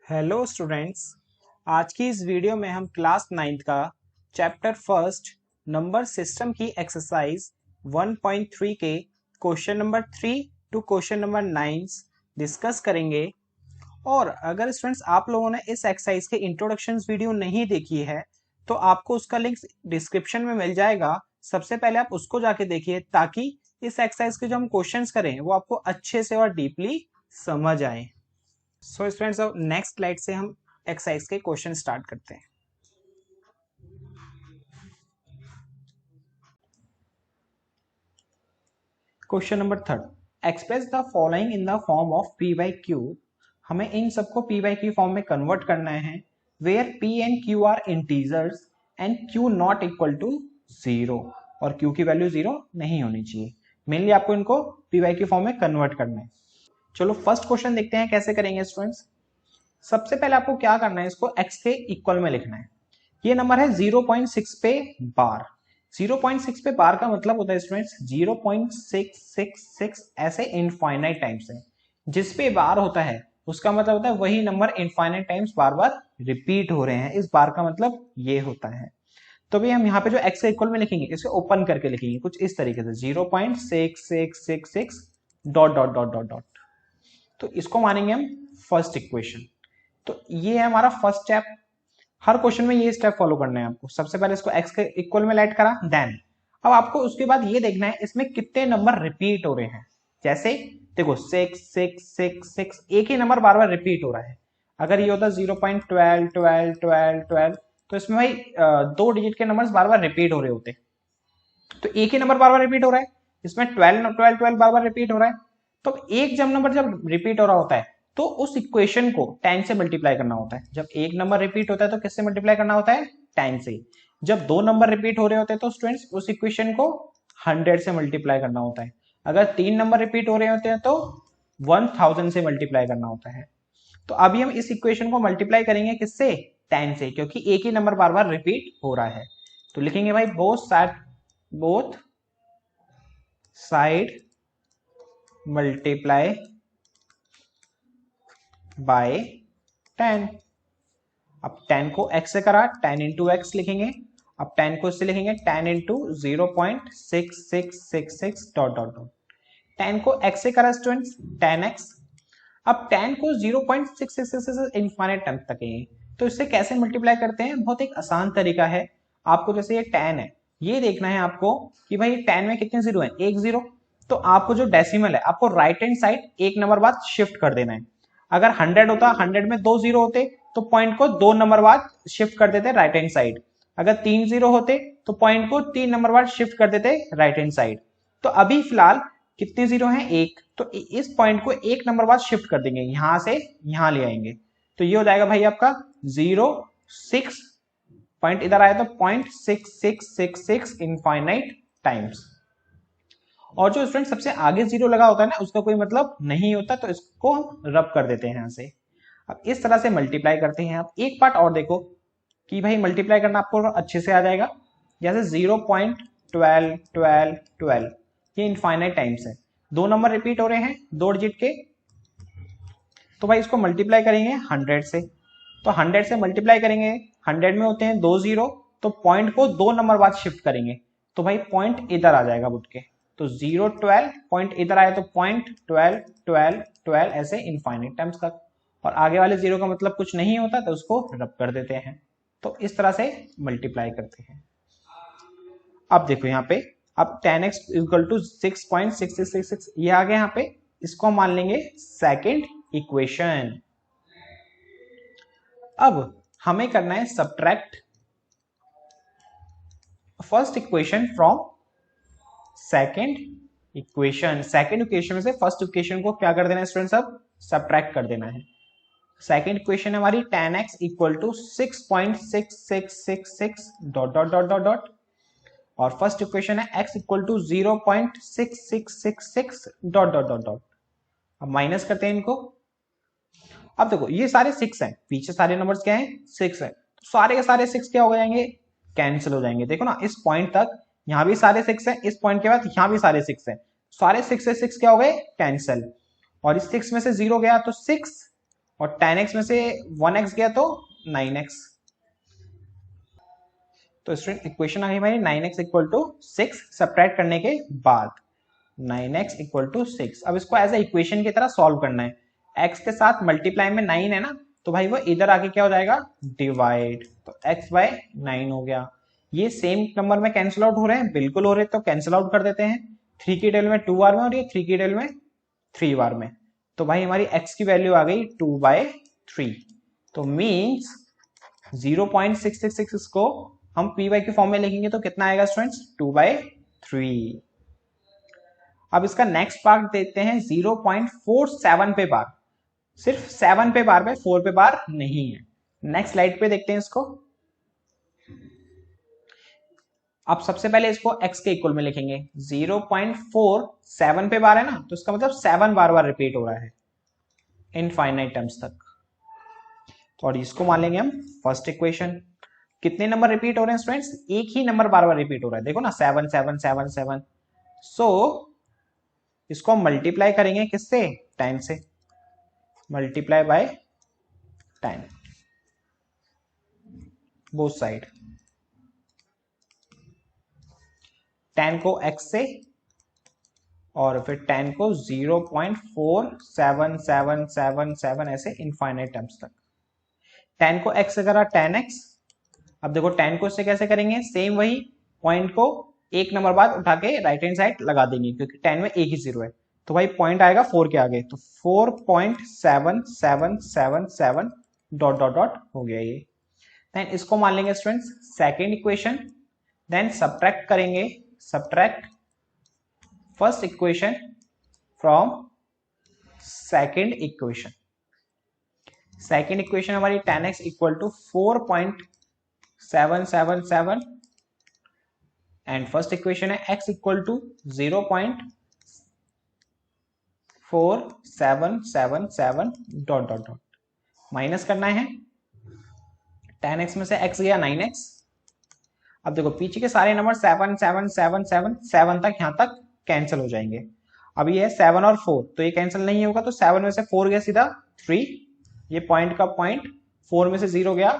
Hello students. आज की इस वीडियो में हम क्लास 9th का चैप्टर फर्स्ट नंबर सिस्टम की एक्सरसाइज 1.3 के question number 3 to question number 9 discuss करेंगे। और अगर स्टूडेंट्स आप लोगों ने इस एक्सरसाइज के इंट्रोडक्शन वीडियो नहीं देखी है तो आपको उसका लिंक डिस्क्रिप्शन में मिल जाएगा। सबसे पहले आप उसको जाके देखिए ताकि इस एक्सरसाइज के जो हम क्वेश्चंस करें वो आपको अच्छे से और डीपली समझ आए। सो स्टूडेंट्स अब नेक्स्ट स्लाइड से हम एक्सरसाइज के क्वेश्चन स्टार्ट करते हैं। Question number third, express the following in the form of P by Q. हमें इन सबको पी बाई क्यू फॉर्म में कन्वर्ट करना है where P and Q are integers and Q not equal to 0 और Q की वैल्यू 0 नहीं होनी चाहिए। मेनली आपको इनको पी बाई क्यू फॉर्म में कन्वर्ट करना है। चलो फर्स्ट क्वेश्चन देखते हैं कैसे करेंगे स्टूडेंट्स। सबसे पहले आपको क्या करना है, इसको x के इक्वल में लिखना है। ये नंबर है 0.6 पे बार। 0.6 पे बार का मतलब होता है स्टूडेंट्स 0.666 ऐसे इनफाइनाइट टाइम्स है। जिस पे बार होता है उसका मतलब होता है वही नंबर इनफाइनाइट टाइम्स बार बार रिपीट हो रहे हैं। इस बार का मतलब ये होता है। तो भी हम यहाँ पे जो x के इक्वल में लिखेंगे इसे ओपन करके लिखेंगे कुछ इस तरीके से 0.6666 dot dot dot dot dot. तो इसको मानेंगे हम फर्स्ट इक्वेशन। तो ये है हमारा फर्स्ट स्टेप। हर क्वेश्चन में ये स्टेप फॉलो करना है आपको। सबसे पहले इसको x के इक्वल में लेट करा, देन अब आपको उसके बाद ये देखना है इसमें कितने नंबर रिपीट हो रहे हैं। जैसे देखो 6 6 6 6 एक ही नंबर बार बार रिपीट हो रहा है। अगर ये होता 0.12 12 12 12 तो इसमें भाई दो डिजिट के नंबर्स बार बार रिपीट हो रहे होते। तो एक ही नंबर बार बार रिपीट हो रहा है, इसमें 12 12 12 बार बार रिपीट हो रहा है। तो एक जब नंबर जब रिपीट हो रहा होता है तो उस इक्वेशन को 10 से मल्टीप्लाई करना होता है। जब एक नंबर रिपीट होता है तो किससे मल्टीप्लाई करना होता है? 10 से। जब दो नंबर रिपीट हो रहे होते हैं तो स्टूडेंट्स उस इक्वेशन को 100 से मल्टीप्लाई करना होता है। अगर तीन नंबर रिपीट हो रहे होते हैं तो 1000 से मल्टीप्लाई करना होता है। तो अभी हम इस इक्वेशन को मल्टीप्लाई करेंगे किससे? 10 से, क्योंकि एक ही नंबर बार बार रिपीट हो रहा है। तो लिखेंगे भाई बोथ साइड मल्टीप्लाई बाय 10। अब 10 को x से करा, 10 इंटू एक्स लिखेंगे। अब 10 को इससे लिखेंगे 10 इंटू 0.6666 डॉट डॉट डॉट। 10 को x से करा स्टूडेंट्स 10x। अब 10 को 0.6666 इनफाइनाइट टाइम तक है। तो इससे कैसे मल्टीप्लाई करते हैं? बहुत एक आसान तरीका है। आपको जैसे ये 10 है, ये देखना है आपको कि भाई 10 में कितने जीरो है? एक जीरो। तो आपको जो डेसिमल है आपको राइट हैंड साइड एक नंबर बाद शिफ्ट कर देना है। अगर 100 होता, 100 में दो जीरो होते तो पॉइंट को दो नंबर बाद शिफ्ट कर देते राइट हैंड साइड। अगर तीन जीरो होते तो पॉइंट को तीन नंबर बाद शिफ्ट कर देते राइट हैंड साइड। तो अभी फिलहाल कितने जीरो हैं? एक। तो इस पॉइंट को एक नंबर बाद शिफ्ट कर देंगे, यहां से यहां ले आएंगे। तो ये हो जाएगा भाई आपका 0.6 पॉइंट इधर आया तो 0.6666 इनफाइनाइट टाइम्स। और जो स्टूडेंट सबसे आगे जीरो लगा होता है ना उसका कोई मतलब नहीं होता, तो इसको हम रब कर देते हैं यहां से। अब इस तरह से मल्टीप्लाई करते हैं। अब एक पार्ट और देखो कि भाई मल्टीप्लाई करना आपको अच्छे से आ जाएगा। जैसे 0.12 ये इनफाइनाइट टाइम्स है, दो नंबर रिपीट हो रहे हैं दो डिजिट के। तो भाई इसको मल्टीप्लाई करेंगे 100 से। तो 100 से मल्टीप्लाई करेंगे, 100 में होते हैं दो जीरो, तो पॉइंट को दो नंबर बाद शिफ्ट करेंगे। तो भाई पॉइंट इधर आ जाएगा बुट के। तो 0.12 पॉइंट इधर आया तो पॉइंट 12 12 12 ऐसे इनफाइनाइट टाइम्स तक। और आगे वाले जीरो का मतलब कुछ नहीं होता तो उसको रब कर देते हैं। तो इस तरह से मल्टीप्लाई करते हैं। अब देखो यहाँ पे अब 10x इक्वल टू 6.6666 ये आ गया यहाँ पे। इसको हम मान लेंगे सेकंड इक्वेशन। अब हमें करना है subtract first equation from second equation. Second equation में से फर्स्ट इक्वेशन को क्या कर देना है स्टूडेंट्स? अब सब्ट्रैक्ट कर देना है। सेकंड इक्वेशन है हमारी 10x equal to 6.6666 dot dot dot dot dot. और फर्स्ट इक्वेशन है x equal to 0.6666 dot dot dot dot. अब माइनस करते हैं इनको। अब देखो ये सारे 6 हैं, पीछे सारे नंबर्स क्या हैं? 6 है। तो सारे के सारे 6 क्या हो जाएंगे? कैंसिल हो जाएंगे। देखो ना इस पॉइंट तक यहां भी सारे 6 हैं, इस पॉइंट के बाद यहां भी सारे 6 हैं। सारे 6 से 6 क्या हो गए? कैंसिल। और इस 6 में से 0 गया तो 6 और 10x में से 1x गया तो 9x। तो स्टूडेंट इक्वेशन आ गई हमारी 9x इक्वल टू 6 सब्ट्रैक्ट करने के बाद 9x इक्वल टू 6। अब इसको एज ए इक्वेशन की तरह सॉल्व करना है। x के साथ मल्टीप्लाई में 9 है ना, तो भाई वो इधर आके क्या हो जाएगा, डिवाइड, तो x बाय 9 हो गया। ये सेम नंबर में कैंसिल आउट हो रहे हैं, बिल्कुल हो रहे, तो कैंसिल आउट कर देते हैं। 3 की टेल में 2 बार में और ये 3 की टेल में 3 बार में, तो भाई हमारी x की वैल्यू आ गई 2/3। तो मीन्स 0.666 को हम पी वाई के फॉर्म में लिखेंगे तो कितना आएगा स्टूडेंट्स, 2/3। अब इसका नेक्स्ट पार्ट देते हैं 0.47 पे बार, सिर्फ 7 पे बार पे, 4 पे बार नहीं है। नेक्स्ट स्लाइड पे देखते हैं इसको। अब सबसे पहले इसको x के इक्वल में लिखेंगे। 0.47 पे बार है ना, तो इसका मतलब 7 बार बार रिपीट हो रहा है इनफाइनाइट टर्म्स तक। और इसको मान लेंगे हम फर्स्ट इक्वेशन। कितने नंबर रिपीट हो रहे हैं स्टूडेंट्स, एक ही नंबर बार बार रिपीट हो रहा है, देखो ना 7 7 7 7। सो इसको हम मल्टीप्लाई करेंगे किससे, 10 से, मल्टीप्लाई बाय 10 बोथ साइड। 10 को x से और फिर 10 को 0.4777 ऐसे इनफाइनाइट टर्म्स तक। 10 को x से करा 10x। अब देखो 10 को इससे कैसे करेंगे, सेम वही पॉइंट को एक नंबर बाद उठा के राइट हैंड साइड लगा देंगे, क्योंकि 10 में एक ही जीरो है, तो भाई पॉइंट आएगा 4 के आगे, तो 4.7777 डॉट डॉट डॉट हो गया ये। देन इसको मान लेंगे students second equation. Then subtract करेंगे, subtract first equation from second equation. Second equation हमारी 10x equal to 4.777 and first equation है x equal to 0.4777 dot dot dot. Minus करना है, 10x में से x गया 9x। अब देखो पीछे के सारे नंबर 7 7 7 7 7 तक यहां तक कैंसिल हो जाएंगे। अब ये है 7 और 4, तो ये कैंसिल नहीं होगा, तो 7 में से 4 गया सीधा 3, ये पॉइंट का पॉइंट, 4 में से 0 गया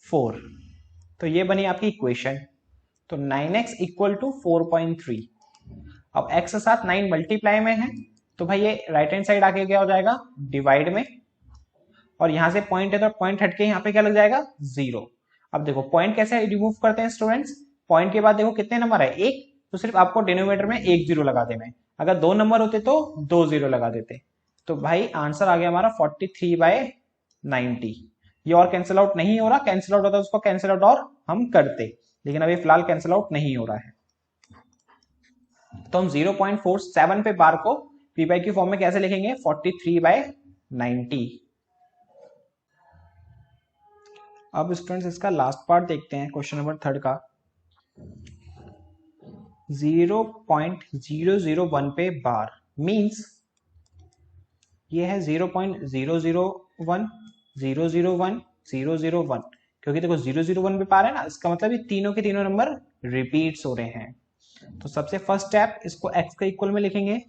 4, तो ये बनी आपकी इक्वेशन। तो 9x इक्वल टू 4.3। अब x के साथ 9 मल्टीप्लाई में है, तो भाई ये राइट हैंड साइड आके क्या हो जाएगा, डिवाइड में, और यहां से पॉइंट है तो पॉइंट हटके यहाँ पे क्या लग जाएगा, 0। अब देखो पॉइंट कैसे रिमूव करते हैं स्टूडेंट्स, पॉइंट के बाद देखो कितने नंबर है, एक, तो सिर्फ आपको डिनोमिनेटर में एक जीरो लगा देना है। अगर 2 नंबर होते तो 2 जीरो लगा देते। तो भाई आंसर आ गया हमारा 43/90। ये और कैंसिल आउट नहीं हो रहा, कैंसिल आउट होता है उसको कैंसिल आउट और हम करते, लेकिन अभी फिलहाल कैंसिल आउट नहीं हो रहा है। तो हम 0.47 पे बार को पी बाई क्यू फॉर्म में कैसे लिखेंगे, 43/90। अब स्टूडेंट्स इसका लास्ट पार्ट देखते हैं, क्वेश्चन नंबर 3 का। 0.001 पे बार मींस ये है 0.001 001 001, क्योंकि देखो 001 पे बार है ना, इसका मतलब ये तीनों के तीनों नंबर रिपीट्स हो रहे हैं। तो सबसे फर्स्ट स्टेप, इसको x के इक्वल में लिखेंगे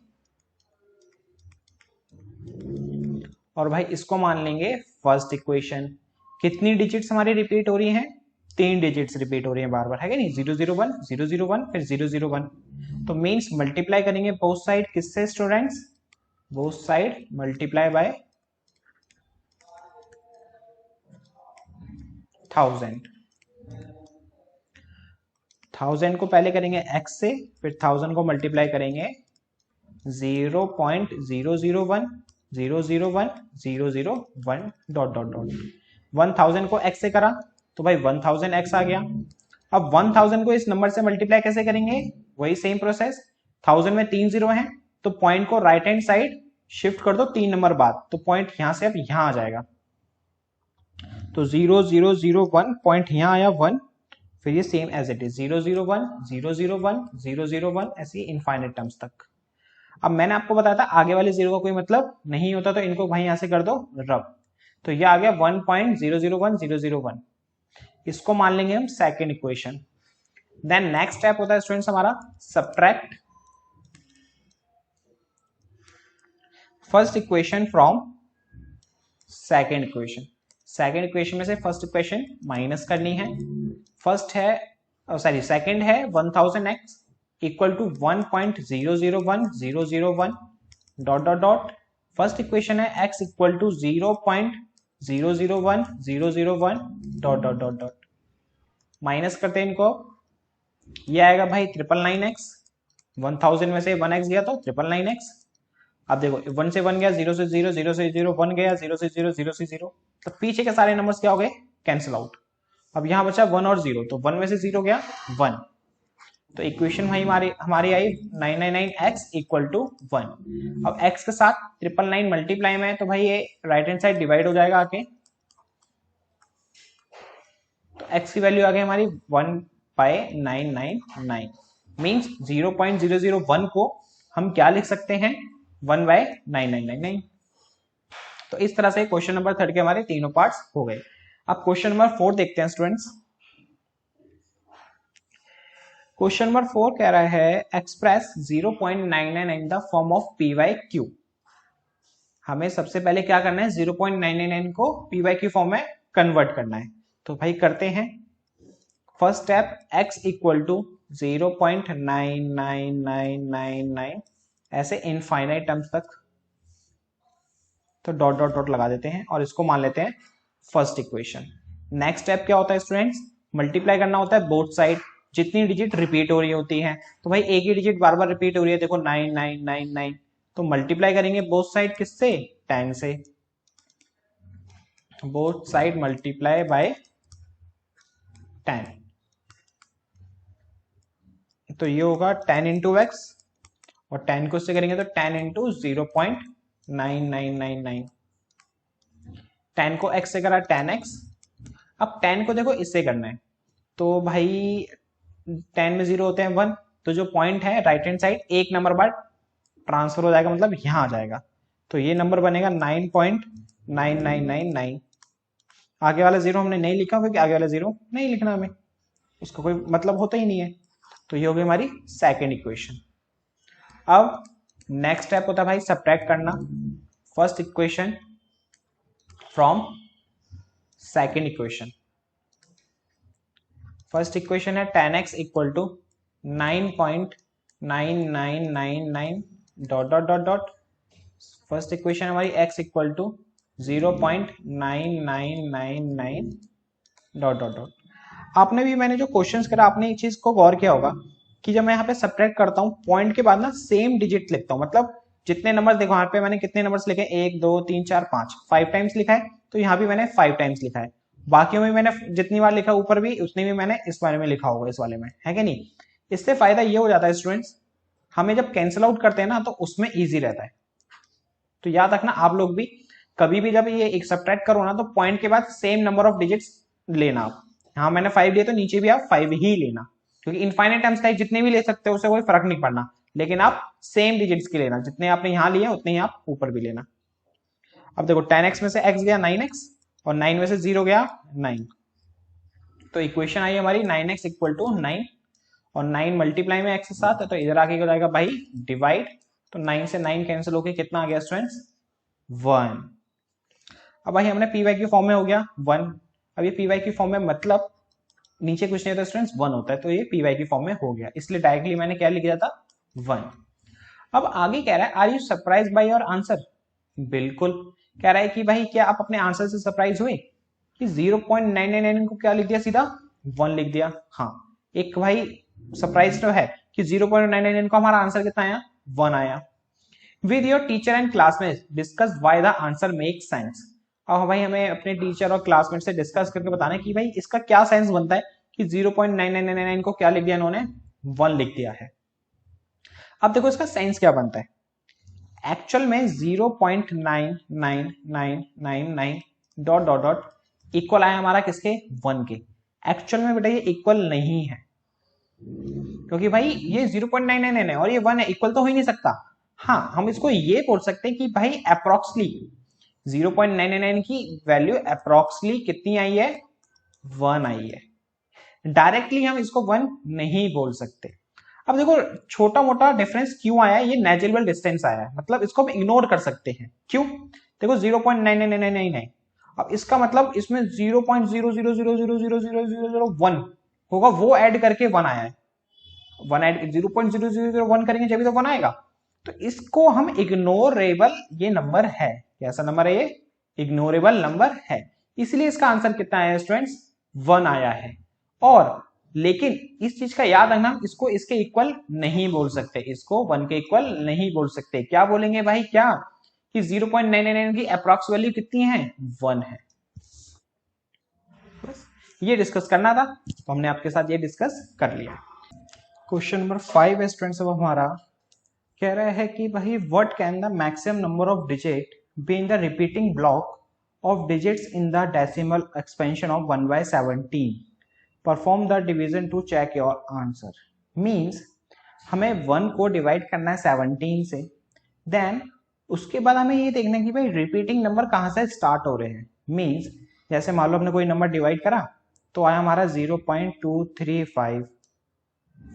और भाई इसको मान लेंगे फर्स्ट इक्वेशन। कितनी डिजिट्स हमारी रिपीट हो रही हैं, 3 डिजिट्स रिपीट हो रही हैं बार बार, है कि नहीं, 001 001 फिर 001। तो मींस मल्टीप्लाई करेंगे बोथ साइड, किससे students, both side multiply by 1000 को पहले करेंगे x से, फिर 1000 को मल्टीप्लाई करेंगे 0.001 001 001 डॉट डॉट डॉट। 1000 को x से करा तो भाई 1000x आ गया। अब 1000 को इस नंबर से मल्टीप्लाई कैसे करेंगे, वही सेम प्रोसेस। 1000 में 3 जीरो हैं, तो पॉइंट को राइट हैंड साइड शिफ्ट कर दो 3 नंबर बाद, तो पॉइंट यहां से अब यहां आ जाएगा। तो 0001 पॉइंट यहां आया 1, फिर ये सेम एज इट इज 001 001 001 ऐसे इनफाइनाइट टर्म्स तक। अब मैंने आपको बताया था आगे वाले जीरो का कोई मतलब नहीं होता, तो इनको भाई यहां से कर दो रब। तो ये आ गया 1.001 001। इसको मान लेंगे हम second equation. Then next step होता है स्टूडेंट्स हमारा subtract first equation from second equation. Second equation में से फर्स्ट इक्वेशन माइनस करनी है। फर्स्ट है सॉरी सेकेंड है 1000x equal to 1.001001 dot dot dot. First equation है x equal to 0.001001 dot dot dot dot. Minus करते हैं इनको, ये आएगा भाई 999x, 1000 में से 1x गया तो 999x। अब देखो 1 से 1 गया, 0 से 0, 0 से 0 1 गया, 0 से 0 0 से 0, तो पीछे के सारे नंबर्स क्या हो गए, कैंसिल आउट। अब यहां बचा 1 और 0, तो 1 में से 0 गया 1, तो इक्वेशन भाई हमारी आई 999x इक्वल टू 1। अब x के साथ 999 मल्टीप्लाई में है तो भाई ये राइट हैंड साइड डिवाइड हो जाएगा आके, तो x की वैल्यू आ गई हमारी 1/999 मींस 0.001 को हम क्या लिख सकते हैं, 1/9999। तो इस तरह से क्वेश्चन नंबर 3 के हमारे तीनों पार्ट्स हो गए। अब क्वेश्चन नंबर 4 देखते हैं स्टूडेंट्स। क्वेश्चन नंबर 4 कह रहा है express 0.99 in the form of py/q। हमें सबसे पहले क्या करना है, 0.999 को py/q फॉर्म में कन्वर्ट करना है। तो भाई करते हैं। First step x equal to 0.99999 ऐसे इनफाइनाइट टर्म्स तक, तो डॉट डॉट डॉट लगा देते हैं और इसको मान लेते हैं फर्स्ट इक्वेशन। नेक्स्ट स्टेप क्या होता है स्टूडेंट्स, मल्टीप्लाई करना होता है बोथ साइड, जितनी डिजिट रिपीट हो रही होती है। तो भाई एक ही डिजिट बार बार रिपीट हो रही है, देखो 9999, तो मल्टीप्लाई करेंगे बोथ साइड किससे, 10 से। बोथ साइड मल्टीप्लाई बाय 10, तो ये होगा 10 इंटू एक्स, और 10 को इससे करेंगे तो 10 इंटू 0.9999, 10 को x से करा 10x। अब 10 को देखो इससे करना है, तो भाई 10 में 0 होते हैं 1, तो जो पॉइंट है राइट हैंड साइड एक नंबर बाद ट्रांसफर हो जाएगा, मतलब यहां आ जाएगा, तो ये नंबर बनेगा 9.9999। आगे वाला 0 हमने नहीं लिखा क्योंकि आगे वाला 0 नहीं लिखना हमें, उसका कोई मतलब होता ही नहीं है। तो ये हो गई हमारी सेकेंड इक्वेशन। अब नेक्स्ट स्टेप होता है भाई सब्ट्रैक्ट करना first equation from second equation. First equation है 10x equal to 9.9999 dot dot dot dot. First equation हमारी x equal to 0.9999 dot dot dot. आपने भी, मैंने जो क्वेश्चंस करा आपने एक चीज को गौर किया होगा कि जब मैं यहाँ पे सब्ट्रैक्ट करता हूँ पॉइंट के बाद ना सेम डिजिट लिखता हूँ, मतलब जितने नंबर देखो यहाँ पे मैंने कितने नंबर्स लिखे, 1 2 3 4 5, 5 टाइम्स लिखा है, तो यहाँ भी मैंने 5 टाइम्स लिखा है। बाकियों में मैंने जितनी बार लिखा ऊपर भी उतनी भी मैंने इस बारे में लिखा होगा, इस वाले में, है कि नहीं। इससे फायदा ये हो जाता है स्टूडेंट्स, हमें जब कैंसिल आउट करते हैं ना तो उसमें ईजी रहता है। तो याद रखना आप लोग भी, कभी भी जब ये एक सब्ट्रैक्ट करो ना तो पॉइंट के बाद सेम नंबर ऑफ डिजिट्स लेना आप। यहाँ मैंने 5 दिए तो नीचे भी आप 5 ही लेना, क्योंकि इनफाइनाइट टर्म्स टाइप जितने भी ले सकते हो उससे कोई फर्क नहीं पड़ना, लेकिन आप सेम डिजिट्स के लेना, जितने आपने यहाँ लिए उतने ही आप ऊपर भी लेना। अब देखो 10x में से x गया 9x और 9 में से 0 गया 9, तो इक्वेशन आई हमारी 9x इक्वल टू 9, और 9 मल्टीप्लाई में x के साथ है तो इधर आके हो जाएगा भाई डिवाइड, तो 9 से 9 कैंसिल होके कितना आ गया स्टूडेंट्स, 1। अब भाई हमने py फॉर्म में हो गया 1। अब ये py फॉर्म में मतलब नीचे कुछ नहीं होता स्टूडेंट्स, 1 होता है, तो ये py फॉर्म में हो गया, इसलिए डायरेक्टली मैंने क्या लिख दिया था, 1। अब आगे कह रहा है are you surprise by your answer. बिल्कुल, कह रहा है कि भाई क्या आप अपने आंसर से सरप्राइज हुए कि 0.999 को क्या लिख दिया, सीधा 1 लिख दिया। हाँ, एक भाई सरप्राइज तो है कि 0.999 को हमारा आंसर कितना आया, 1 आया। With your teacher and classmate discuss why the answer make sense. अब भाई हमें अपने टीचर और क्लासमेट से डिस्कस करके बताना है कि भाई इसका क्या सेंस बनता है कि 0.9999 को क्या लिख दिया इन्होंने, 1 लिख दिया है। अब देखो इसका सेंस क्या बनता है, एक्चुअल में 0.99999 डॉट डॉट डॉट इक्वल आया हमारा किसके, 1 के। एक्चुअल में बेटा ये इक्वल नहीं है, क्योंकि भाई ये 0.999 है और ये 1 है, इक्वल तो हो ही नहीं सकता। हाँ, हम इसको ये बोल सकते हैं कि भाई अप्रोक्सली 0.999 की वैल्यू अप्रोक्सली कितनी आई है, 1 आई है। डायरेक्टली हम इसको 1 नहीं बोल सकते। अब देखो छोटा मोटा डिफरेंस क्यों आया है, ये नेग्लिजिबल डिस्टेंस आया है, मतलब इसको हम इग्नोर कर सकते हैं। क्यों, देखो 0.99999। अब इसका मतलब इसमें 0.0000000001 होगा, वो ऐड करके 1 आया है। 1 ऐड 0.0001 करेंगे जब तो 1 आएगा। तो इसको हम इग्नोरेबल ये नंबर है। कैसा नंबर है ये? इग्नोरेबल नंबर है। इसलिए इसका आंसर कितना आया स्टूडेंट्स? 1 आया है। और लेकिन इस चीज का याद रखना, इसको इसके इक्वल नहीं बोल सकते, इसको 1 के इक्वल नहीं बोल सकते। क्या बोलेंगे भाई? क्या कि 0.999 की अप्रॉक्स वैल्यू कितनी है? 1 है। बस ये डिस्कस करना था, तो हमने आपके साथ ये डिस्कस कर लिया। क्वेश्चन नंबर 5 है स्टूडेंट्स अब हमारा, कह रहा है कि भाई what can the maximum number of digit be in the repeating block of digits in the decimal expansion of 1/17। Perform the division to check your answer. Means हमें 1 को डिवाइड करना है 17 से, देन उसके बाद हमें ये देखना है कि भाई रिपीटिंग नंबर कहाँ से स्टार्ट हो रहे हैं। मीन्स जैसे मान लो हमने कोई नंबर डिवाइड करा तो आया हमारा 0.235,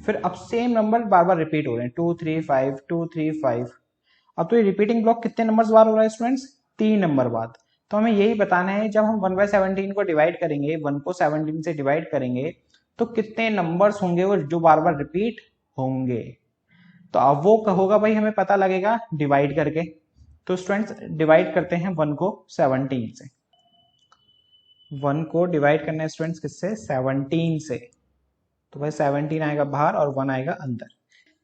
फिर अब सेम नंबर बार बार रिपीट हो रहे हैं 235 235। अब तो ये रिपीटिंग ब्लॉक कितने नंबर्स बार हो रहा है स्टूडेंट्स? 3 नंबर बाद। तो हमें यही बताना है जब हम 1/17 को डिवाइड करेंगे, 1 को 17 से डिवाइड करेंगे तो कितने नंबर्स होंगे वो जो बार बार रिपीट होंगे। तो अब वो होगा भाई हमें पता लगेगा डिवाइड करके। तो स्टूडेंट्स डिवाइड करते हैं 1 को 17 से। 1 को डिवाइड करना है स्टूडेंट्स किससे? 17 से। तो भाई 17 आएगा बाहर और 1 आएगा अंदर।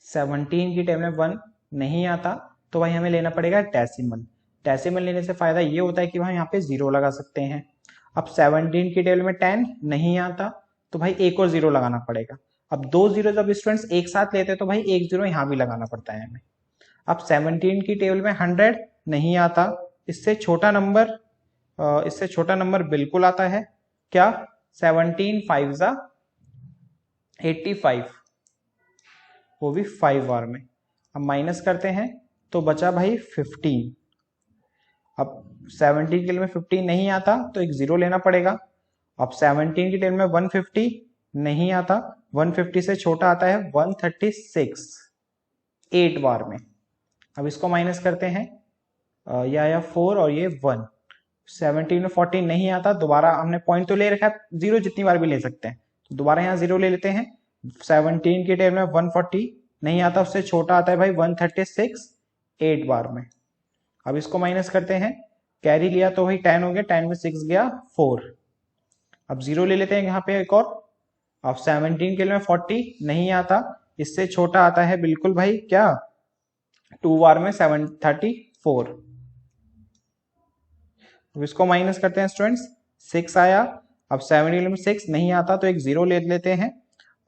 17 की टेबल में 1 नहीं आता तो भाई हमें लेना पड़ेगा डेसिमल। डेसिमल लेने से फायदा ये होता है कि भाई यहाँ पे 0 लगा सकते हैं। अब 17 की टेबल में 10 नहीं आता तो भाई एक और 0 लगाना पड़ेगा। अब 2 0 जब स्टूडेंट्स एक साथ लेते हैं तो भाई एक 0 यहाँ भी लगाना पड़ता है हमें। अब 17 की टेबल में 100 नहीं आता, इससे छोटा नंबर बिल्कुल आता है। क्या? 17 5 जा 85, वो भी 5 बार में। अब माइनस करते हैं तो बचा भाई 15। अब 17 की टेबल में 15 नहीं आता तो एक 0 लेना पड़ेगा। अब 17 की टेबल में 150 नहीं आता, 150 से छोटा आता है 136, 8 बार में। अब इसको माइनस करते हैं, ये आया 4 और ये 1। 17 में 14 नहीं आता, दोबारा हमने पॉइंट तो ले रखा है, 0 जितनी बार भी ले सकते हैं, तो दोबारा यहाँ 0 ले लेते हैं। 17 की टेबल में 140 नहीं आता, उससे छोटा आता है भाई 136, 8 बार में। अब इसको माइनस करते हैं, कैरी लिया तो भाई 10 हो गया, 10 में 6 गया 4। अब 0 ले लेते हैं यहाँ पे एक और। अब 17 के लिए 40 नहीं आता, इससे छोटा आता है बिल्कुल भाई क्या? 2 बार में 734। अब इसको माइनस करते हैं स्टूडेंट्स, 6 आया। अब 17 में 6 नहीं आता तो एक 0 ले लेते हैं।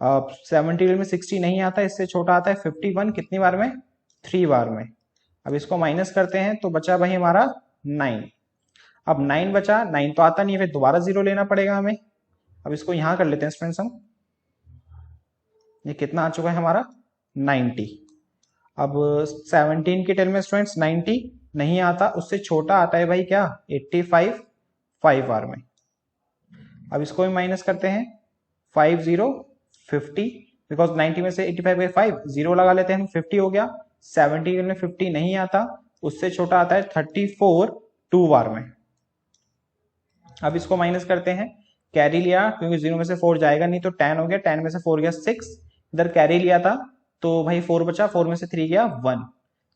अब 17 में 60 नहीं आता, इससे छोटा आता है 51, कितनी बार में? 3 बार में। अब इसको माइनस करते हैं तो बचा भाई हमारा 9। अब 9 बचा, 9 तो आता नहीं है, फिर दोबारा 0 लेना पड़ेगा हमें। अब इसको यहां कर लेते हैं स्टूडेंट्स हम। ये कितना आ चुका है हमारा? 90। अब 17 की टेल में स्टूडेंट्स 90 नहीं आता, उससे छोटा आता है भाई क्या? 85, 5 बार में। अब इसको भी माइनस करते हैं, 5 0 50, बिकॉज 90 में से 85 बाई 5 0 लगा लेते हैं, 50 हो गया। 17 में 50 नहीं आता, उससे छोटा आता है 34, 2 बार में। अब इसको माइनस करते हैं, कैरी लिया क्योंकि 0 में से 4 जाएगा नहीं, तो 10 हो गया, 10 में से 4 गया 6, इधर कैरी लिया था तो भाई 4 बचा, 4 में से 3 गया 1।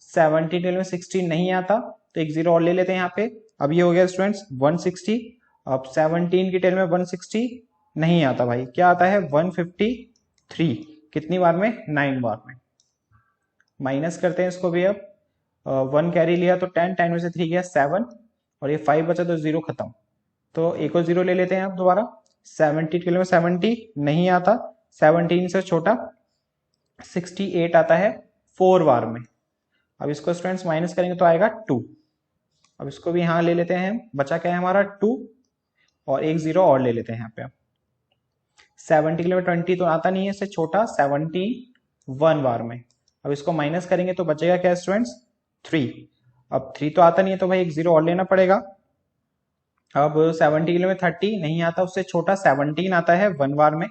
17 में 16 नहीं आता तो एक 0 और ले लेते हैं यहाँ पे। अब ये हो गया स्टूडेंट्स 160। अब 17 की टेल में 160 नहीं आता भाई, क्या आता है? 153, कितनी बार में? 9 बार में। माइनस करते हैं इसको भी। अब 1 कैरी लिया तो 10, 10 में से 3 गया 7, और ये 5 बचा तो 0 खत्म, तो एक और 0 ले लेते हैं अब दोबारा। 17 के लिए 70 नहीं आता, 17 से छोटा 68 आता है 4 बार में। अब इसको स्टूडेंट्स माइनस करेंगे तो आएगा 2। अब इसको भी यहाँ ले लेते हैं, बचा क्या है हमारा? 2, और एक 0 और ले लेते हैं यहाँ पे। 70 के लिए 20 तो आता नहीं है, इससे छोटा 17, 1 बार में। अब इसको माइनस करेंगे तो बचेगा क्या स्टूडेंट्स? 3। अब 3 तो आता नहीं है तो भाई एक 0 और लेना पड़ेगा। अब 70 के लिए 30 नहीं आता, उससे छोटा 17 आता है 1 बार में।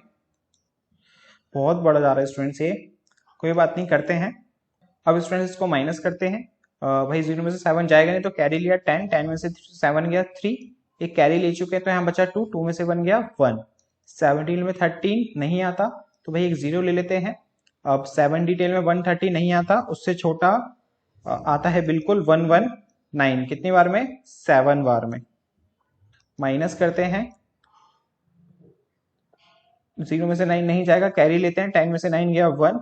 बहुत बड़ा जा रहा है स्टूडेंट्स ये, कोई बात नहीं, करते हैं। अब स्टूडेंट्स इसको माइनस करते हैं, भाई 0 में से 7 जाएगा नहीं तो कैरी लिया 10, 10 में से 7 गया 3, एक कैरी ले चुके हैं तो यहाँ बचा 2, 2 में से 1 गया 1, 17 में 13 नहीं आता तो भाई एक 0 ले लेते हैं। अब 7 डिटेल में 130 नहीं आता, उससे छोटा आता है बिल्कुल 119, कितनी बार में? 7 बार में। माइनस करते हैं, 0 में से 9 नहीं जाएगा, कैरी लेते हैं, 10 में से 9 गया 1,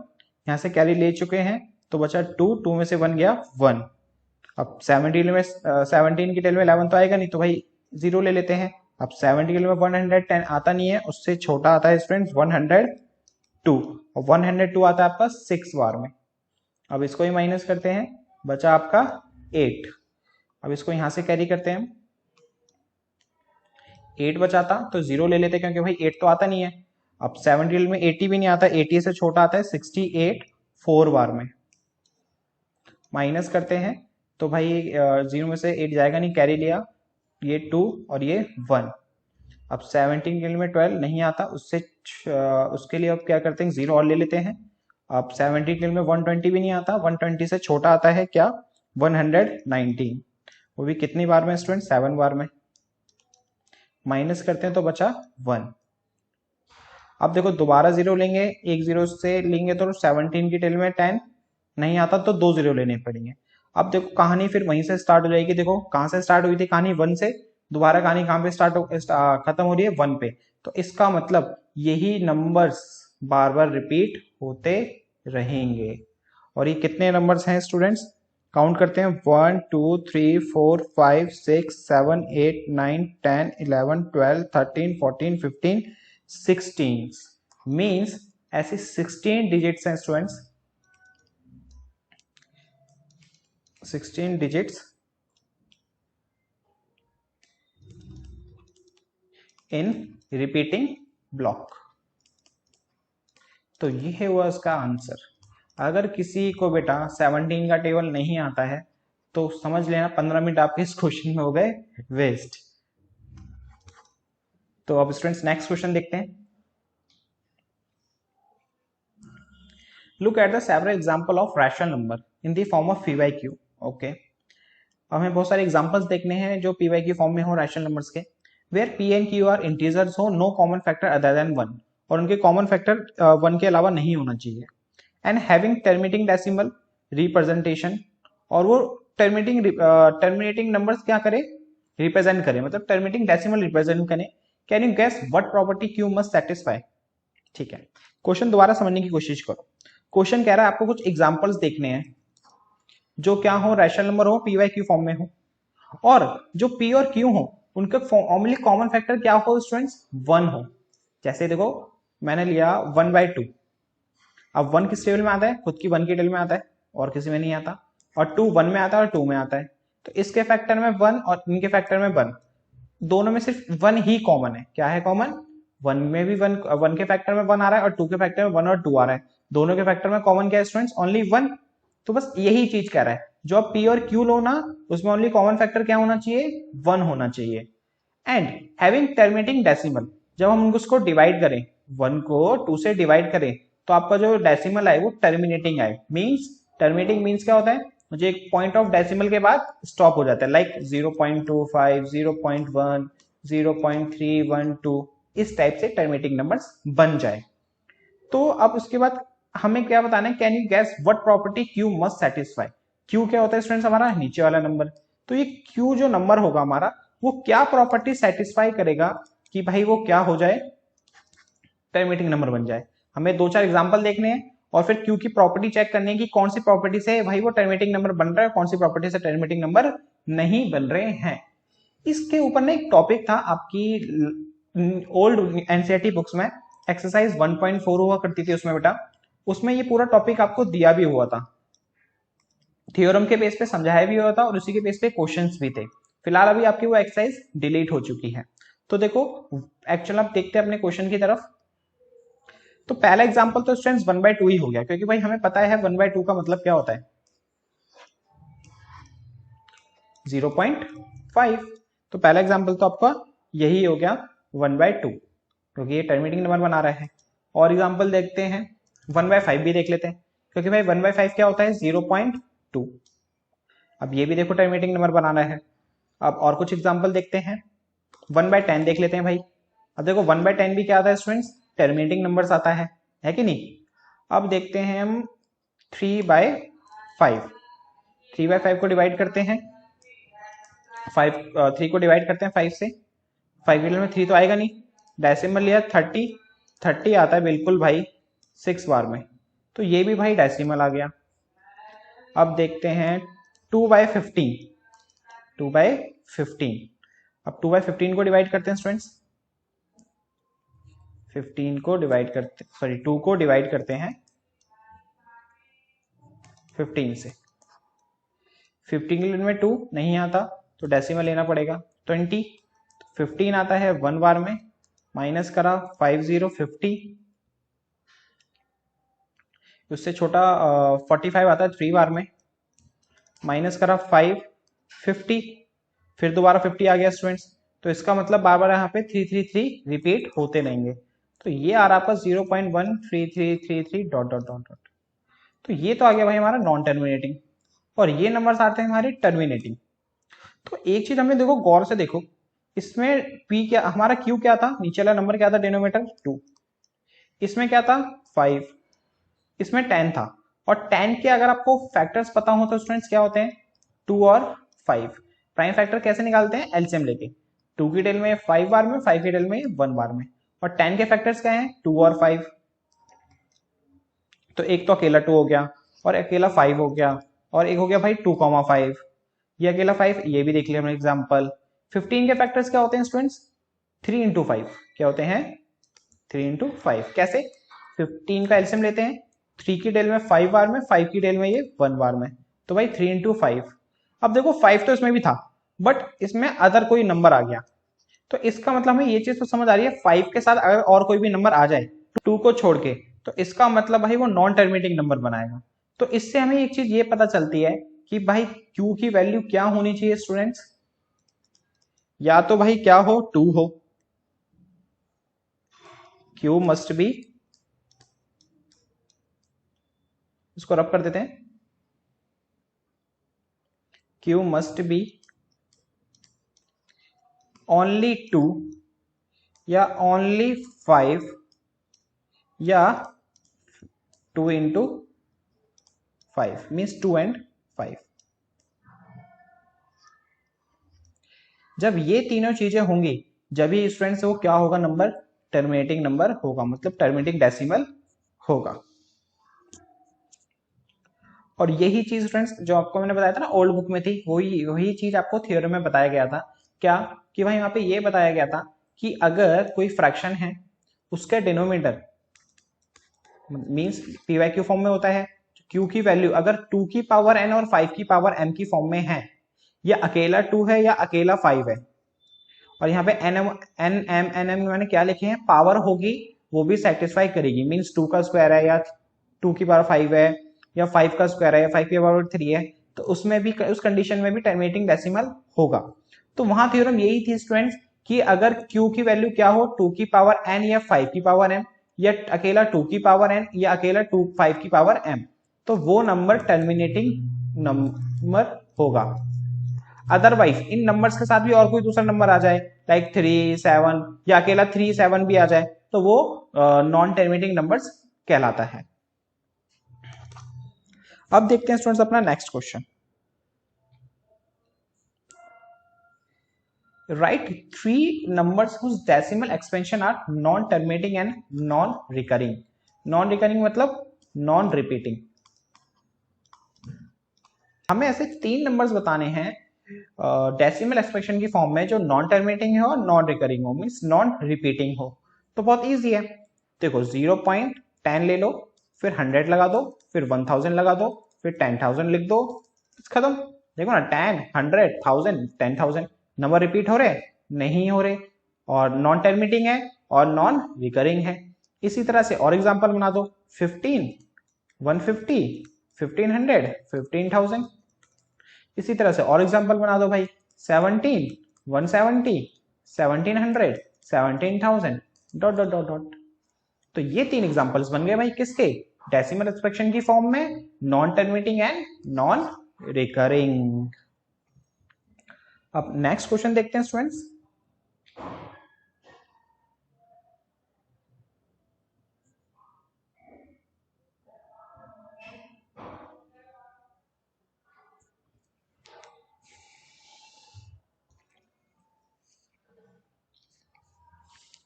यहाँ से कैरी ले चुके हैं तो बचा 2, 2 में से 1 गया 1। अब 17 की टेल में 11 तो आएगा नहीं तो भाई 0 ले लेते हैं। अब 70 की टेल में 110 आता नहीं है, उससे छोटा आता है स्टूडेंट्स 102, और 102 आता है आपका 6 बार में। अब इसको ही माइनस करते हैं, बचा आपका 8। अब इसको यहां से कैरी करते हैं, 8 बचाता तो 0 ले लेते क्योंकि भाई 8 तो आता नहीं है। अब 70 में 80 भी नहीं आता, 80 से छोटा आता है 68 4 बार में। माइनस करते हैं तो भाई 0 में से 8 जाएगा नहीं, कैरी लिया, ये 2 और ये 1। अब 17 के लिए में 12 नहीं आता, उसके लिए अब क्या करते हैं 0 और ले लेते हैं। अब 17 के लिए में 120 भी नहीं आता, 120 से छोटा आता है क्या? 119, वो भी कितनी बार में स्टूडेंट? 7 बार में। माइनस करते हैं तो बचा 1। अब देखो दोबारा 0 लेंगे, एक 0 से लेंगे तो 17 की टेल में 10 नहीं आता तो 2 0 लेने पड़ेंगे। अब देखो कहानी फिर वहीं से स्टार्ट हो जाएगी, देखो कहां से स्टार्ट हुई थी कहानी? 1 से, दोबारा कहानी कहां पे खत्म हो रही है? 1 पे। तो इसका मतलब यही नंबर्स बार बार रिपीट होते रहेंगे। और ये कितने नंबर्स हैं स्टूडेंट्स? काउंट करते हैं, 1 2 3 4 5 6 7 8 9 10 11 12 13 14 15 16 मीन्स ऐसे 16 डिजिट्स हैं students, 16 digits in repeating block. तो ये है वो उसका आंसर। अगर किसी को बेटा 17 का टेबल नहीं आता है तो समझ लेना 15 मिनट आपके इस क्वेश्चन में हो गए वेस्ट। तो अब स्टूडेंट्स नेक्स्ट क्वेश्चन देखते हैं। Look at the several example of rational number in the form of p by q। Okay, हमें बहुत सारे एग्जांपल्स देखने हैं जो p by q फॉर्म में हो रैशनल नंबर्स के, where p and q are integers हो, no common factor other than 1, और उनके कॉमन फैक्टर 1 के अलावा नहीं होना चाहिए, and having terminating decimal representation, और वो टर्मिनेटिंग नंबर्स क्या करे? रिप्रेजेंट करे, मतलब टर्मिनेटिंग डेसिमल रिप्रेजेंट करे। Can you guess what property q must satisfy? ठीक है, क्वेश्चन दोबारा समझने की कोशिश करो। क्वेश्चन कह रहा है आपको कुछ एग्जांपल्स देखने हैं जो क्या हो? रैशनल नंबर हो, p by q फॉर्म में हो, और जो p और q हो उनका फॉर्मली कॉमन फैक्टर क्या हो स्टूडेंट्स? 1 हो। जैसे देखो मैंने लिया 1/2, अब 1 किस टेबल में आता है? खुद की 1 की टेबल में आता है और किसी में नहीं आता, और 2 1 में आता है और 2 में आता है, तो इसके फैक्टर में 1 और इनके फैक्टर में 1, दोनों में सिर्फ 1 ही कॉमन है। क्या है कॉमन? 1 में भी 1 के फैक्टर में 1 आ रहा है और 2 के फैक्टर में 1 और 2 आ रहा है, दोनों के फैक्टर में कॉमन क्या है स्टूडेंट्स? ओनली 1। तो बस यही चीज कह रहा है, जो आप p और q लो ना उसमें ओनली कॉमन फैक्टर क्या होना चाहिए? 1 होना चाहिए। एंड हैविंग टर्मिनेटिंग डेसिमल, जब हम उसको डिवाइड करें, 1 को 2 से डिवाइड करें तो आपका जो डेसिमल आए वो टर्मिनेटिंग आए। मींस टर्मिनेटिंग मींस क्या होता है? मुझे एक पॉइंट ऑफ डेसिमल के बाद स्टॉप हो जाता है, लाइक 0.25 0.1 0.312, इस टाइप से टर्मिनेटिंग नंबर्स बन जाए। तो अब उसके बाद हमें क्या बताना है? Can you gas what property q must satisfy? q क्या होता है स्टूडेंट्स? हमारा नीचे वाला नंबर। तो ये q जो नंबर होगा हमारा, वो क्या प्रॉपर्टी सेटिस्फाई करेगा कि भाई वो क्या हो जाए? टर्मिनेटिंग नंबर बन जाए। हमें 2-4 एग्जांपल देखने हैं और फिर q की प्रॉपर्टी चेक करनी है कि कौन सी प्रॉपर्टी से भाई वो टर्मिनेटिंग नंबर बन रहा है, कौन सी प्रॉपर्टी से टर्मिनेटिंग नंबर नहीं बन रहे हैं। इसके ऊपर ना एक टॉपिक था आपकी ओल्ड एनसीईआरटी बुक्स में, एक्सरसाइज 1.4 हुआ करती थी उसमें बेटा, उसमें ये पूरा टॉपिक आपको दिया भी हुआ था, थ्योरम के बेस पे समझाया भी हुआ था और उसी के बेस पे क्वेश्चंस भी थे। फिलहाल अभी आपकी वो एक्सरसाइज डिलीट हो चुकी है। तो देखो एक्चुअल आप देखते हैं अपने क्वेश्चन की तरफ। तो पहला एग्जांपल तो स्टूडेंट्स 1/2 ही हो गया, क्योंकि भाई हमें पता है 1/2 का मतलब क्या होता है? 0.5। तो पहला एग्जांपल तो आपका यही हो गया 1/2, क्योंकि ये टर्मिनेटिंग नंबर बना रहा है। और एग्जांपल देखते हैं 1/5 भी देख लेते हैं, क्योंकि भाई 1/5 क्या होता है? 0.2। अब ये भी देखो टर्मिनेटिंग नंबर बनाना है। अब और कुछ एग्जांपल देखते हैं। 1/10 देख लेते हैं भाई। अब देखो 1/10 भी क्या आता है स्टूडेंट्स, टर्मिनेटिंग नंबर्स आता है कि नहीं। अब देखते हैं हम 3/5। 3/5 को डिवाइड करते हैं, 3 को डिवाइड करते हैं 5 से। 5 में 3 तो आएगा नहीं, डेसिमल लिया 30 आता है बिल्कुल भाई 6 बार में, तो ये भी भाई डेसिमल आ गया। अब देखते हैं 2/15। 2/15, अब 2/15 को डिवाइड करते हैं स्टूडेंट्स। 15 को डिवाइड करते, सॉरी 2 को डिवाइड करते हैं 15 से। 15 के लिए में 2 नहीं आता तो डेसिमल लेना पड़ेगा 20। 15 आता है 1 बार में, माइनस करा 50 उससे छोटा 45 आता है 3 बार में, माइनस करा 550, फिर दोबारा 50 आ गया स्टूडेंट्स। तो इसका मतलब बार बार यहाँ पे 333 रिपीट होते रहेंगे। तो ये आ रहा आपका 0.13333 डॉट डॉट डॉट डॉट। तो ये तो आ गया भाई हमारा नॉन टर्मिनेटिंग, और ये नंबर्स आते हैं हमारे टर्मिनेटिंग। तो एक चीज हमें देखो, गौर से देखो, इसमें p क्या, हमारा q क्या था, नीचे वाला नंबर क्या था, डिनोमिनेटर 2, इसमें क्या था 5, इसमें 10 था। और 10 के अगर आपको फैक्टर्स पता हो तो स्टूडेंट्स क्या होते हैं, 2 और 5। प्राइम फैक्टर कैसे निकालते हैं, एलसीएम लेके। 2 की टेल में 5 बार में, 5 की टेल में 1 बार में। और 10 के फैक्टर्स क्या हैं, 2 और 5। तो एक तो अकेला 2 हो गया, और अकेला 5 हो गया, और एक हो गया भाई 2,5। ये अकेला 5, ये भी देख लिया हमने एग्जाम्पल। 15 के फैक्टर्स क्या होते हैं स्टूडेंट्स, 3 इंटू 5। क्या होते हैं, 3 इंटू 5। कैसे, 15 का एलसीएम लेते हैं, 3 की टेल में 5 बार में, 5 की टेल में ये 1 बार में, तो भाई 3 इंटू 5। अब देखो 5 तो इसमें भी था, बट इसमें अदर कोई नंबर आ गया, तो इसका मतलब हमें ये चीज तो समझ आ रही है, 5 के साथ अगर और कोई भी नंबर आ जाए 2 को छोड़ के, तो इसका मतलब भाई वो नॉन टर्मिनेटिंग नंबर बनाएगा। तो इससे हमें एक चीज ये पता चलती है कि भाई q की वैल्यू क्या होनी चाहिए स्टूडेंट्स, या तो भाई क्या हो, 2 हो, q मस्ट बी, इसको रब कर देते हैं, q मस्ट बी ओनली 2 या ओनली 5 या 2 इंटू 5 मीन्स 2 and 5। जब ये तीनों चीजें होंगी, जब ही स्टूडेंट्स वो क्या होगा, नंबर टर्मिनेटिंग नंबर होगा, मतलब टर्मिनेटिंग डेसिमल होगा। और यही चीज स्टूडेंट्स जो आपको मैंने बताया था ना ओल्ड बुक में थी, वही चीज आपको थ्योरम में बताया गया था। क्या कि भाई यहाँ पे ये बताया गया था कि अगर कोई फ्रैक्शन है, उसका denominator means P by Q form में होता है, q की वैल्यू अगर 2 की पावर n और 5 की पावर m की फॉर्म में है, या अकेला 2 है या अकेला 5 है, और यहाँ पे n m मैंने क्या लिखे हैं, पावर होगी, वो भी सेटिस्फाई करेगी, मींस 2 का स्क्वायर है या 2 की पावर 5 है या 5 का स्क्वायर है या 5 की पावर 3 है, तो उसमें भी, उस कंडीशन में भी टर्मिनेटिंग डेसिमल होगा। तो वहां थ्योरम यही थी स्टूडेंट्स कि अगर q की वैल्यू क्या हो, 2 की पावर n या 5 की पावर m, या अकेला 2 की पावर n या अकेला 5 की पावर m, तो वो नंबर टर्मिनेटिंग नंबर होगा। अदरवाइज इन नंबर्स के साथ भी और कोई दूसरा नंबर आ जाए, लाइक 3, 7 या अकेला 3, 7 भी आ जाए, तो वो नॉन टर्मिनेटिंग नंबर्स कहलाता है। अब देखते हैं स्टूडेंट्स अपना next question. Right 3 numbers whose decimal expansion are non-terminating and non-recurring। non-recurring मतलब नॉन रिपीटिंग। हमें ऐसे 3 नंबर्स बताने हैं डेसिमल एक्सप्रेशन की फॉर्म में जो नॉन टर्मिनेटिंग हो और नॉन रिकरिंग हो, मीन्स नॉन रिपीटिंग हो। तो बहुत इजी है, देखो 0.10 ले लो, फिर 100 लगा दो, फिर 1000 लगा दो, फिर 10,000 लिख दो, खत्म। देखो ना 10, 100, 1000, 10,000 नंबर रिपीट हो रहे नहीं हो रहे, और नॉन टर्मिनेटिंग है और नॉन रिकरिंग है। इसी तरह से और एग्जांपल बना दो, 15, 150, 1500, 15,000। इसी तरह से और एग्जांपल बना दो भाई, 17, 170, 1700, 17,000 डॉट डॉट डॉट डॉट। तो ये 3 एग्जांपल्स बन गए भाई किसके, डेसिमल एक्सप्रेशन की फॉर्म में, non terminating and non recurring. अब नेक्स्ट क्वेश्चन देखते हैं स्टूडेंट्स।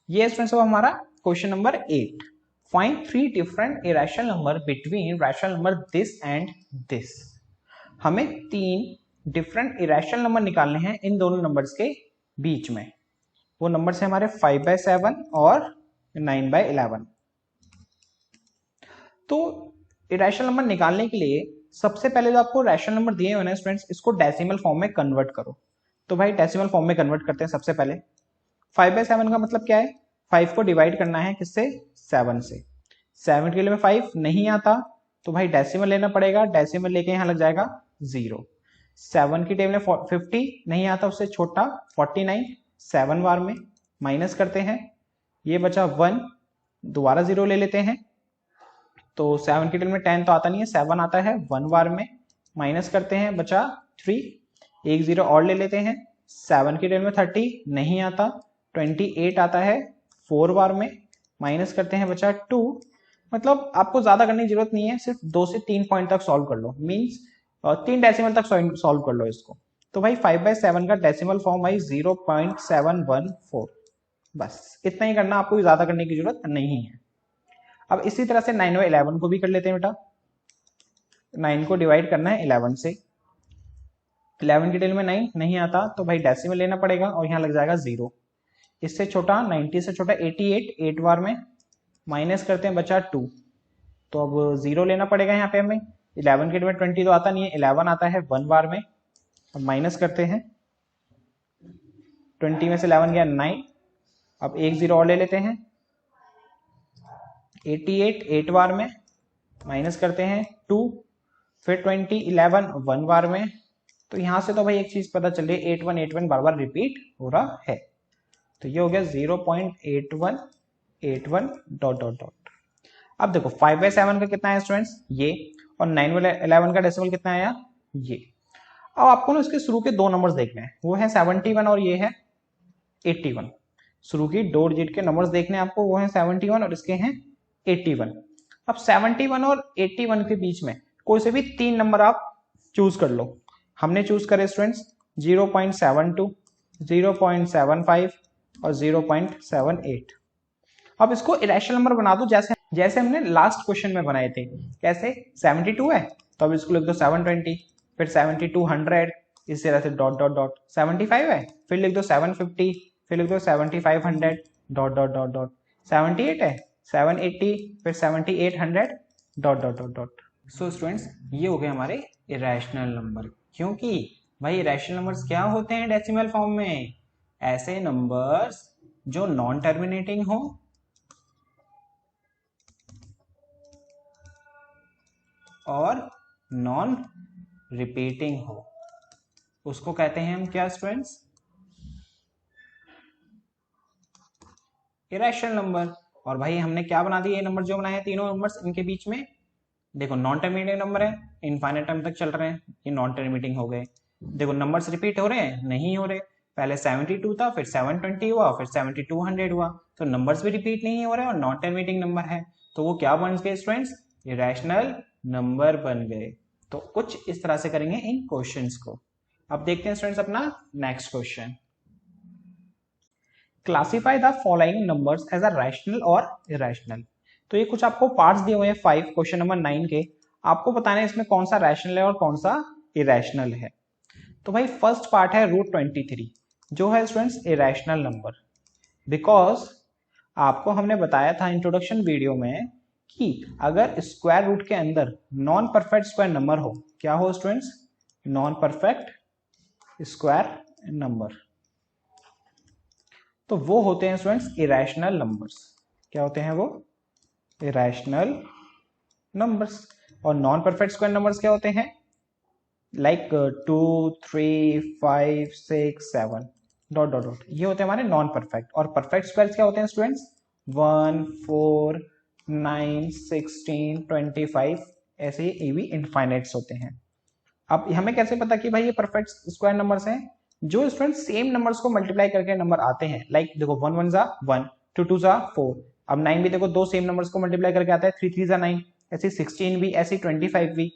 ये स्टूडेंट्स अब हमारा question number 8। Find 3 different irrational number between rational number this and this. हमें 3 डिफरेंट इरेशनल नंबर निकालने हैं इन दोनों नंबर्स के बीच में। वो नंबर्स है हमारे 5/7 और 9/11। तो इरेशनल नंबर निकालने के लिए सबसे पहले जो आपको रैशनल नंबर दिए हुए हैं स्टूडेंट्स, इसको डेसिमल फॉर्म में कन्वर्ट करो। तो भाई डेसिमल फॉर्म में कन्वर्ट करते हैं सबसे पहले। 5/7 का मतलब क्या है? 5 को डिवाइड करना है किससे? 7 से। 7 के लिए 5 नहीं आता तो भाई डेसिमल लेना पड़ेगा। डेसिमल लेके यहाँ लग जाएगा 0। 7 की टेबल में 50 नहीं आता, उससे छोटा 49 7 बार में माइनस करते हैं, ये बचा 1। दोबारा 0 ले लेते हैं तो 7 की टेबल में 10 तो आता नहीं है, 7 आता है 1 बार में, माइनस करते हैं बचा 3। एक 0 और ले लेते हैं। 7 की टेबल में 30 नहीं आता, 28 आता है 4 बार में, माइनस करते हैं बचा 2। मतलब आपको ज्यादा करने की जरूरत नहीं है, सिर्फ 2 से 3 पॉइंट तक सॉल्व कर लो, मींस 3 डेसिमल तक सॉल्व कर लो इसको। तो भाई 5/7 का डेसिमल फॉर्म भाई 0.714। बस इतना ही करना, आपको ज्यादा करने की जरूरत नहीं है। अब इसी तरह से 9/11 को भी कर लेते हैं बेटा। 9 को डिवाइड करना है 11 से। 11 की टेल में 9 नहीं आता तो भाई डेसिमल लेना पड़ेगा और यहाँ लग जाएगा 0। इससे छोटा 90 से छोटा 88 8 बार में, माइनस करते हैं बचा 2। तो अब 0 लेना पड़ेगा यहाँ पे हमें। 11 के टेल में 20 तो आता नहीं है, 11 आता है 1 बार में। अब माइनस करते हैं, 20 में से 11 गया 9। अब एक 0 और ले लेते हैं, 88 8 बार में, माइनस करते हैं 2। फिर 20 11 1 बार में। तो यहां से तो भाई एक चीज पता चल रही है, 8181 बार बार रिपीट हो रहा है। तो ये हो गया 0.8181 डॉट डॉट डॉट। अब देखो 5/7 का कितना है स्टूडेंट्स? ये। और 9/11 का डेसिमल कितना आया? ये। अब आपको ना इसके शुरू के 2 नंबर्स देखने हैं, वो है 71 और ये है 81। शुरू की 2 डिजिट के नंबर्स देखने हैं आपको, वो है 71 और इसके हैं 81। अब 71 और 81 के बीच में कोई से भी 3 नंबर आप चूज कर लो। हमने चूज करे स्टूडेंट्स 0.72, 0.75 और 0.78। अब इसको इरेशनल नंबर बना दो, जैसे हमने लास्ट क्वेश्चन में बनाए थे। कैसे? 72 है तो अब इसको लिख दो 720, फिर 7200, इस तरह से डॉट डॉट डॉट। 75 है फिर लिख दो 750, फिर लिख दो 7500 डॉट डॉट डॉट डॉट। 78 है 780, फिर 7800 dot dot dot dot. So students ये हो गए हमारे इरेशनल नंबर। क्योंकि भाई इरेशनल नंबर्स क्या होते हैं डेसिमल फॉर्म में? ऐसे नंबर्स जो नॉन टर्मिनेटिंग हो और नॉन रिपीटिंग हो, उसको कहते हैं हम क्या स्टूडेंट्स? Irrational number. और भाई हमने क्या बना दिया, ये नंबर जो बनाए हैं तीनों नंबर्स, इनके बीच में देखो नॉन टर्मिनेटिंग नंबर है, इनफाइनाइट टाइम तक चल रहे हैं, ये नॉन टर्मिनेटिंग हो गए। देखो नंबर्स रिपीट हो रहे हैं? नहीं हो रहे। पहले 72 था, फिर 720 हुआ, फिर 7200 हुआ, तो नंबर्स भी रिपीट नहीं हो रहे और नॉन टर्मिनेटिंग नंबर है, तो वो क्या बन गए स्टूडेंट्स? इरेशनल नंबर बन गए। तो कुछ इस तरह से करेंगे इन क्वेश्चंस को। अब देखते हैं स्टूडेंट्स अपना next question. Classify the following numbers as a rational और इरेशनल। तो ये कुछ आपको पार्ट्स दिए हुए हैं 5 क्वेश्चन नंबर 9 के, आपको बताना है इसमें कौन सा रैशनल है और कौन सा इरेशनल है। तो भाई फर्स्ट पार्ट है √23, जो है स्टूडेंट्स इरेशनल नंबर। बिकॉज आपको हमने बताया था इंट्रोडक्शन वीडियो में कि अगर स्क्वायर रूट के अंदर नॉन परफेक्ट स्क्वायर नंबर हो, क्या हो students? Non perfect square number, तो वो होते हैं स्टूडेंट्स इरेशनल नंबर्स। क्या होते हैं वो? Irrational numbers. और नॉन परफेक्ट स्क्वायर नंबर्स क्या होते हैं? लाइक 2 3 5 6 7 डॉट डॉट डॉट, ये होते हैं हमारे नॉन परफेक्ट। और परफेक्ट स्क्वायर्स क्या होते हैं स्टूडेंट्स? 1 4 9 16 25, ऐसे ये भी इनफाइनाइट्स होते हैं। अब हमें कैसे पता कि भाई ये परफेक्ट स्क्वायर नंबर्स हैं? जो स्टूडेंट सेम नंबर्स को मल्टीप्लाई करके नंबर आते हैं, लाइक देखो 1 1 जा 1, 2 2 जा 4, अब 9 भी देखो दो सेम नंबर्स को मल्टीप्लाई करके आता है, 3 3 जा 9, ऐसे 16 भी, ऐसे 25 भी।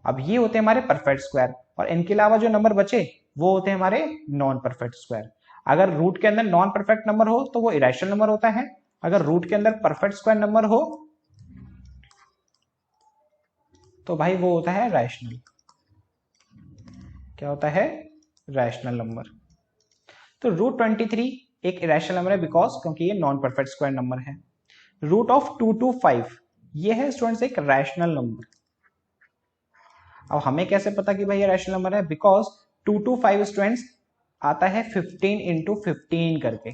अब ये होते हैं हमारे परफेक्ट स्क्वायर, और इनके अलावा जो नंबर बचे वो होते हैं हमारे नॉन परफेक्ट स्क्वायर। अगर रूट के अंदर नॉन परफेक्ट नंबर हो तो वो इरेशनल नंबर होता है, अगर रूट के अंदर परफेक्ट स्क्वायर नंबर हो तो भाई वो होता है रैशनल। क्या होता है? Rational number. तो रूट 23 एक इरेशनल नंबर है बिकॉज क्योंकि ये नॉन परफेक्ट स्क्वायर नंबर है। रूट ऑफ 225 ये है स्टूडेंट्स एक रैशनल नंबर। अब हमें कैसे पता कि भाई ये रैशनल नंबर है? बिकॉज 225 स्टूडेंट्स आता है 15 इंटू 15 करके,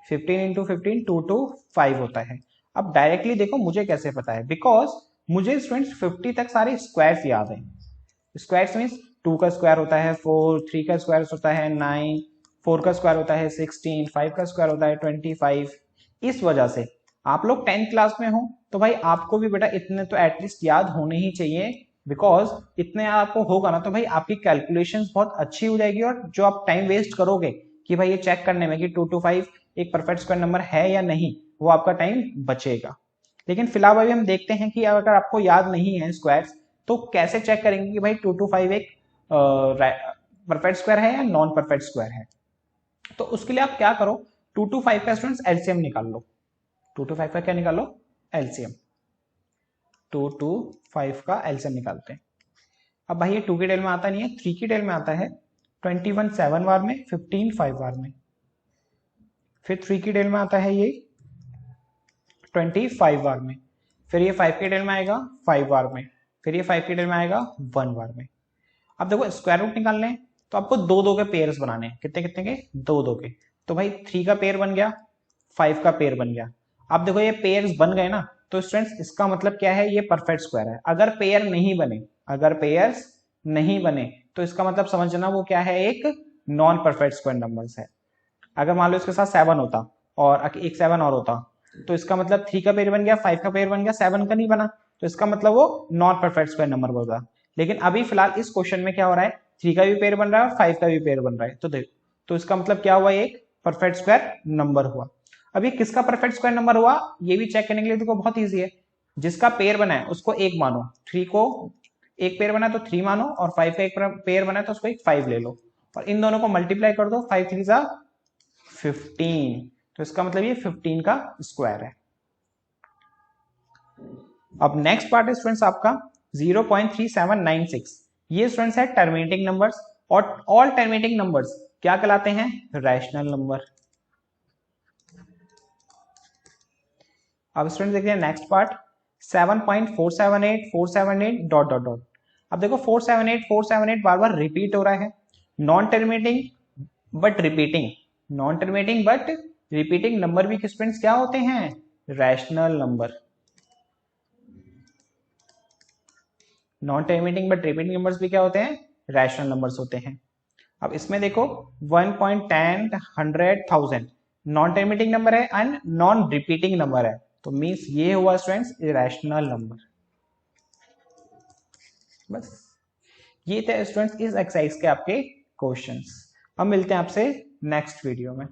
15 इंटू 15 225 होता है। अब डायरेक्टली देखो मुझे कैसे पता है? बिकॉज मुझे स्टूडेंट्स 50 तक सारे स्क्वायर्स याद हैं। स्क्वायर्स मीन्स 2 का स्क्वायर होता है 4, 3 का स्क्वायर होता है 9, 4 का स्क्वायर होता है 16, 5 का स्क्वायर होता है 25। इस वजह से आप लोग 10th क्लास में हो तो भाई आपको भी बेटा इतने तो एटलीस्ट याद होने ही चाहिए, बिकॉज इतने आपको होगा ना तो भाई आपकी कैलकुलेशंस बहुत अच्छी हो जाएगी, और जो आप टाइम वेस्ट करोगे कि भाई ये चेक करने में कि 225 एक परफेक्ट स्क्वायर नंबर है या नहीं, वो आपका टाइम बचेगा। लेकिन फिलहाल अभी हम देखते हैं कि अगर आपको याद नहीं है स्क्वायर्स तो कैसे चेक करेंगे कि भाई 225 एक परफेक्ट स्क्वायर है या नॉन परफेक्ट स्क्वायर है। तो उसके लिए आप क्या करो, 225 का स्टूडेंट्स एलसीएम निकाल लो। 225 का क्या निकालो? एलसीएम। 225 का एलसीएम निकालते हैं। अब भाई ये 2 की टेल में आता नहीं है, 3 की टेल में आता है। 21 7 बार में, 15 5 बार में, फिर 3 की टेल में आता है ये 25 बार में, फिर ये 5 की टेल में आएगा 5 बार में, फिर ये 5 की टेल में आएगा 1 बार में। अब देखो स्क्वायर रूट निकालने हैं तो आपको दो दो के पेयर्स बनाने हैं। कितने कितने के? दो दो के। तो भाई 3 का पेयर बन गया, 5 का पेयर बन गया। अब देखो ये पेयर्स बन गए ना, तो स्टूडेंट्स इसका मतलब क्या है? ये परफेक्ट स्क्वायर है। अगर पेयर नहीं बने, अगर पेयर्स नहीं बने तो इसका मतलब समझना वो क्या है? एक नॉन परफेक्ट स्क्वायर नंबर्स है। अगर मान लो इसके साथ 7 होता और एक 7 और होता तो इसका मतलब 3 का पेयर बन गया, 5 का पेयर बन गया, 7 का नहीं बना, तो इसका मतलब वो नॉन परफेक्ट स्क्वायर नंबर होगा। लेकिन अभी फिलहाल इस क्वेश्चन में क्या हो रहा है? 3 का भी पेयर बन रहा है और 5 का भी पेयर बन रहा है। तो देखो, तो इसका मतलब क्या हुआ? एक परफेक्ट स्क्वायर नंबर हुआ। अभी किसका परफेक्ट स्क्वायर नंबर हुआ ये भी चेक करने के लिए देखो बहुत ईजी है। जिसका पेयर बना है उसको एक मानो, 3 को एक पेयर बना तो 3 मानो, और 5 का एक पेयर बना है तो उसको एक 5 ले लो, और इन दोनों को मल्टीप्लाई कर दो, 5 3 जा 15, तो इसका मतलब ये 15 का स्क्वायर है। अब नेक्स्ट पार्ट है स्टूडेंट्स आपका 0.3796। ये स्टूडेंट्स है टर्मिनेटिंग नंबर्स, और ऑल टर्मिनेटिंग नंबर्स क्या कहलाते हैं? Rational number. अब स्टूडेंट्स देखते हैं next part 7.478 478 dot dot dot. अब देखो 478 478 बार बार रिपीट हो रहा है। Non terminating but repeating, non terminating but repeating number भी स्टूडेंट्स क्या होते हैं? Rational number. Non terminating but repeating numbers भी क्या होते हैं? रैशनल नंबर्स होते हैं। अब इसमें देखो 1.10 100 1000 नॉन टर्मिनेटिंग नंबर है एंड नॉन रिपीटिंग नंबर है, तो मींस ये हुआ स्टूडेंट्स इरेशनल नंबर। बस ये थे स्टूडेंट्स इस एक्सरसाइज के आपके क्वेश्चंस। अब मिलते हैं आपसे नेक्स्ट वीडियो में।